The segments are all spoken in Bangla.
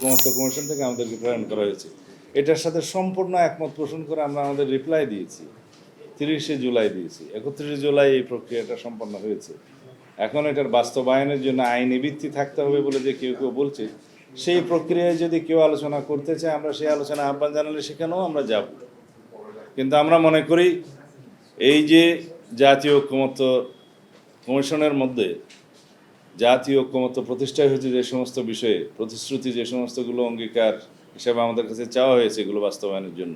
ঐক্যমত্য কমিশন থেকে আমাদেরকে প্রেরণ করা হয়েছে। এটার সাথে সম্পূর্ণ একমত পোষণ করে আমরা আমাদের রিপ্লাই দিয়েছি, 30শে জুলাই দিয়েছি। 31শে জুলাই এই প্রক্রিয়াটা সম্পন্ন হয়েছে। এখন এটার বাস্তবায়নের জন্য আইনি ভিত্তি থাকতে হবে বলে যে কেউ কেউ বলছে, সেই প্রক্রিয়ায় যদি কেউ আলোচনা করতে চায় আমরা সেই আলোচনা আহ্বান জানালে সেখানেও আমরা যাব। কিন্তু আমরা মনে করি এই যে জাতীয় ঐক্যমত্য কমিশনের মধ্যে জাতীয় ঐক্যমত্য প্রতিষ্ঠা হয়েছে যে সমস্ত বিষয়ে প্রতিশ্রুতি, যে সমস্তগুলো অঙ্গীকার হিসাবে আমাদের কাছে চাওয়া হয়েছে এগুলো বাস্তবায়নের জন্য,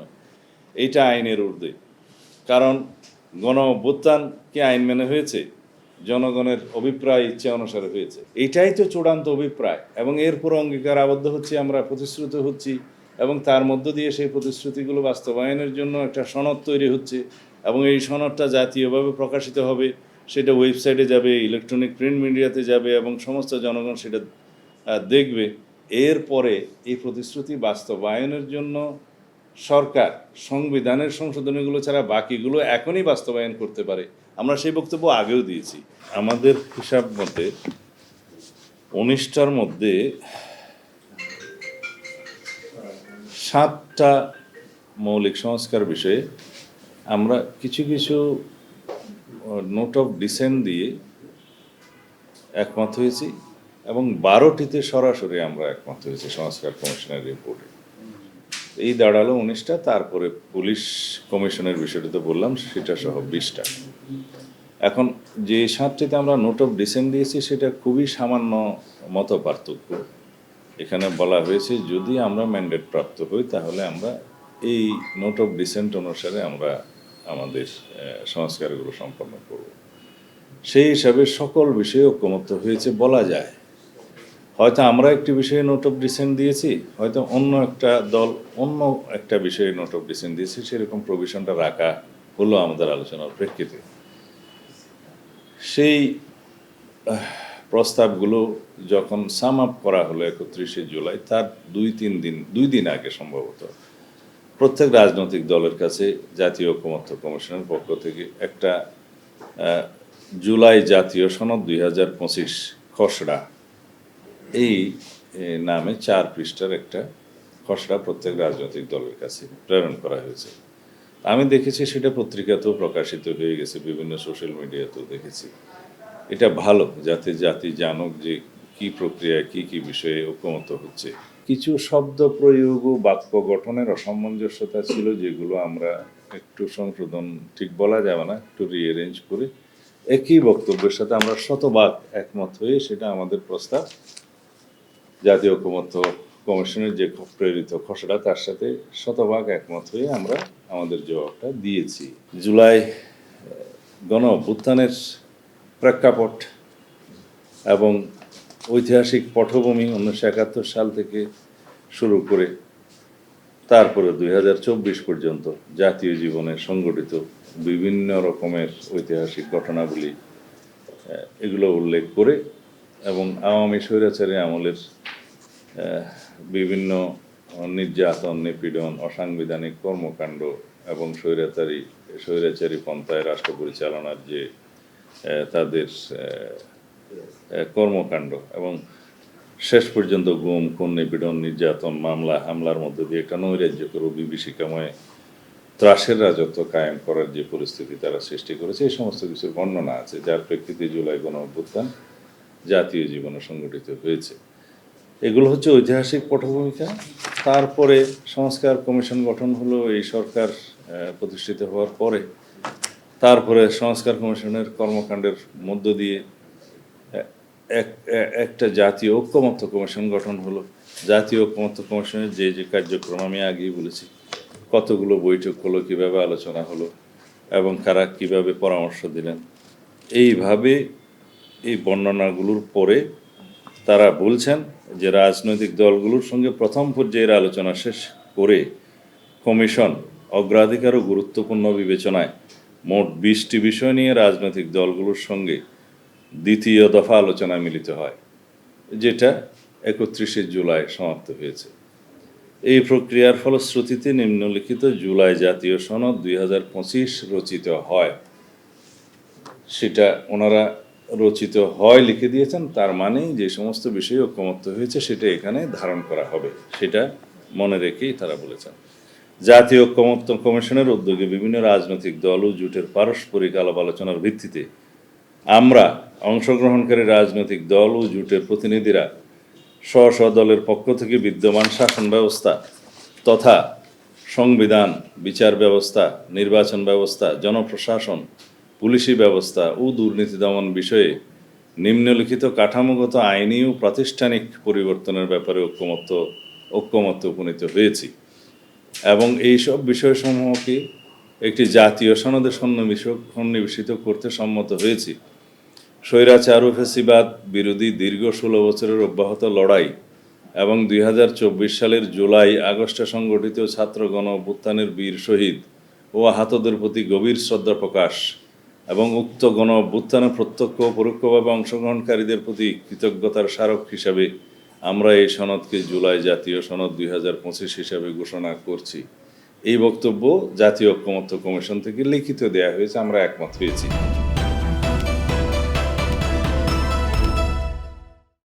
এইটা আইনের ঊর্ধ্বে। কারণ গণ অভ্যুত্থান কি আইন মেনে হয়েছে? জনগণের অভিপ্রায় ইচ্ছা অনুসারে হয়েছে। এইটাই তো চূড়ান্ত অভিপ্রায়, এবং এরপর অঙ্গীকার আবদ্ধ হচ্ছি, আমরা প্রতিশ্রুত হচ্ছি, এবং তার মধ্য দিয়ে সেই প্রতিশ্রুতিগুলো বাস্তবায়নের জন্য একটা সনদ তৈরি হচ্ছে, এবং এই সনদটা জাতীয়ভাবে প্রকাশিত হবে, সেটা ওয়েবসাইটে যাবে, ইলেকট্রনিক প্রিন্ট মিডিয়াতে যাবে, এবং সমস্ত জনগণ সেটা দেখবে। এরপরে এই প্রতিশ্রুতি বাস্তবায়নের জন্য সরকার সংবিধানের সংশোধনীগুলো ছাড়া বাকিগুলো এখনই বাস্তবায়ন করতে পারে। আমরা সেই বক্তব্য আগেও দিয়েছি। আমাদের হিসাব মতে 19টার মধ্যে 7টা মৌলিক সংস্কার বিষয়ে আমরা কিছু কিছু নোট অফ ডিসেন্ট দিয়ে একমত হয়েছি, এবং 12টিতে সরাসরি আমরা একমত হয়েছি সংস্কার কমিশনের রিপোর্টে। এই দাঁড়ালো 19টা। তারপরে পুলিশ কমিশনের বিষয়টা তো বললাম, সেটা সহ 20টা। এখন যে 7টিতে আমরা নোট অফ ডিসেন্ট দিয়েছি সেটা খুবই সামান্য মত পার্থক্য। এখানে বলা হয়েছে যদি আমরা ম্যান্ডেট প্রাপ্ত হই তাহলে আমরা এই নোট অফ ডিসেন্ট অনুসারে আমরা আমাদের সংস্কারগুলো সম্পন্ন করব। সেই হিসাবে সকল বিষয়ে ঐক্যমত্য হয়েছে বলা যায়। হয়তো আমরা একটি বিষয়ে নোট অফ ডিসেন্ট দিয়েছি, হয়তো অন্য একটা দল অন্য একটা বিষয়ে নোট অফ ডিসেন্ট দিয়েছে, সেরকম প্রভিশনটা রাখা হলো আমাদের আলোচনার প্রেক্ষিতে। সেই প্রস্তাবগুলো যখন সাম আপ করা হলো 31শে জুলাই, তার দুই দিন আগে সম্ভবত প্রত্যেক রাজনৈতিক দলের কাছে জাতীয় ঐক্যমত্য কমিশনের পক্ষ থেকে একটা জুলাই জাতীয় সনদ 2025 খসড়া এই নামে 4 পৃষ্ঠার একটা খসড়া প্রত্যেক রাজনৈতিক দলের কাছে প্রেরণ করা হয়েছে। আমি দেখেছি সেটা পত্রিকাতেও প্রকাশিত হয়ে গেছে, বিভিন্ন সোশ্যাল মিডিয়াতেও দেখেছি। এটা ভালো, যাতে জাতি জানুক যে কি প্রক্রিয়ায় কি কি বিষয়ে ঐক্যমত্য হচ্ছে। কিছু শব্দ প্রয়োগ ও বাক্য গঠনের অসামঞ্জস্যতা ছিল, যেগুলো আমরা একটু সংশোধন, ঠিক বলা যাবে না, একটু রিঅ্যারেঞ্জ করে একই বক্তব্যের সাথে আমরা শতভাগ একমত হয়ে সেটা আমাদের প্রস্তাব জাতীয় ঐক্যমত্য কমিশনের যে প্রেরিত খসড়া তার সাথে শতভাগ একমত হয়ে আমরা আমাদের জবাবটা দিয়েছি। জুলাই গণ অভ্যুত্থানের প্রেক্ষাপট এবং ঐতিহাসিক পটভূমি 1971 সাল থেকে শুরু করে তারপরে 2024 পর্যন্ত জাতীয় জীবনে সংঘটিত বিভিন্ন রকমের ঐতিহাসিক ঘটনাবলী এগুলো উল্লেখ করে, এবং আওয়ামী স্বৈরাচারী আমলের বিভিন্ন নির্যাতন, নিপীড়ন, অসাংবিধানিক কর্মকাণ্ড এবং স্বৈরাচারী পন্থায় রাষ্ট্র পরিচালনার যে তাদের কর্মকাণ্ড, এবং শেষ পর্যন্ত গুম, খুন, নিপীড়ন, নির্যাতন, মামলা হামলার মধ্যে দিয়ে একটা নৈরাজ্যকর ও বিভীষিকাময় ত্রাসের রাজত্ব কায়েম করার যে পরিস্থিতি তারা সৃষ্টি করেছে, এই সমস্ত কিছুর বর্ণনা আছে, যার প্রেক্ষিতে জুলাই গণ অভ্যুত্থান জাতীয় জীবনে সংগঠিত হয়েছে। এগুলো হচ্ছে ঐতিহাসিক পটভূমিকা। তারপরে সংস্কার কমিশন গঠন হলো এই সরকার প্রতিষ্ঠিত হওয়ার পরে। তারপরে সংস্কার কমিশনের কর্মকাণ্ডের মধ্য দিয়ে একটা জাতীয় ঐক্যমত্য কমিশন গঠন হলো। জাতীয় ঐক্যমত্য কমিশনের যে যে কার্যক্রম আমি আগেই বলেছি, কতগুলো বৈঠক হলো, কীভাবে আলোচনা হলো, এবং কারা কীভাবে পরামর্শ দিলেন, এইভাবে এই বর্ণনাগুলোর পরে তারা বলছেন যে রাজনৈতিক দলগুলোর সঙ্গে প্রথম পর্যায়ের আলোচনা শেষ করে কমিশন অগ্রাধিকার ও গুরুত্বপূর্ণ বিবেচনায় মোট 20টি বিষয় নিয়ে রাজনৈতিক দলগুলোর সঙ্গে দ্বিতীয় দফা আলোচনায় মিলিত হয়, যেটা 31শে জুলাই সমাপ্ত হয়েছে। এই প্রক্রিয়ার ফলশ্রুতিতে নিম্নলিখিত জুলাই জাতীয় সনদ 2025 রচিত হয়। সেটা ওনারা রচিত হয় লিখে দিয়েছেন, তার মানে যে সমস্ত বিষয়ে ঐকমত্য হয়েছে সেটা এখানে ধারণ করা হবে, সেটা মনে রেখেই তারা বলেছেন। জাতীয় ঐকমত্য কমিশনের উদ্যোগে বিভিন্ন রাজনৈতিক দল ও জোটের পারস্পরিক আলাপ আলোচনার ভিত্তিতে আমরা অংশগ্রহণকারী রাজনৈতিক দল ও জোটের প্রতিনিধিরা স্ব স্ব দলের পক্ষ থেকে বিদ্যমান শাসন ব্যবস্থা তথা সংবিধান, বিচার ব্যবস্থা, নির্বাচন ব্যবস্থা, জনপ্রশাসন, পুলিশি ব্যবস্থা ও দুর্নীতি দমন বিষয়ে নিম্নলিখিত কাঠামোগত আইনি ও প্রাতিষ্ঠানিক পরিবর্তনের ব্যাপারে ঐক্যমত্যে উপনীত হয়েছি এবং এইসব বিষয়সমূহকে একটি জাতীয় সনদে সন্নিবেশিত করতে সম্মত হয়েছি। স্বৈরাচার ও ফ্যাসিবাদ বিরোধী দীর্ঘ 16 বছরের অব্যাহত লড়াই এবং 2024 সালের জুলাই আগস্টে সংগঠিত ছাত্র গণ অভ্যুত্থানের বীর শহীদ ও আহতদের প্রতি গভীর শ্রদ্ধা প্রকাশ এবং উক্ত গণ অভ্যুত্থানে প্রত্যক্ষ ও পরোক্ষভাবে অংশগ্রহণকারীদের প্রতি কৃতজ্ঞতার স্মারক হিসাবে আমরা এই সনদকে জুলাই জাতীয় সনদ 2025 হিসাবে ঘোষণা করছি। এই বক্তব্য জাতীয় ঐকমত্য কমিশন থেকে লিখিত দেয়া হয়েছে, আমরা একমত হয়েছি।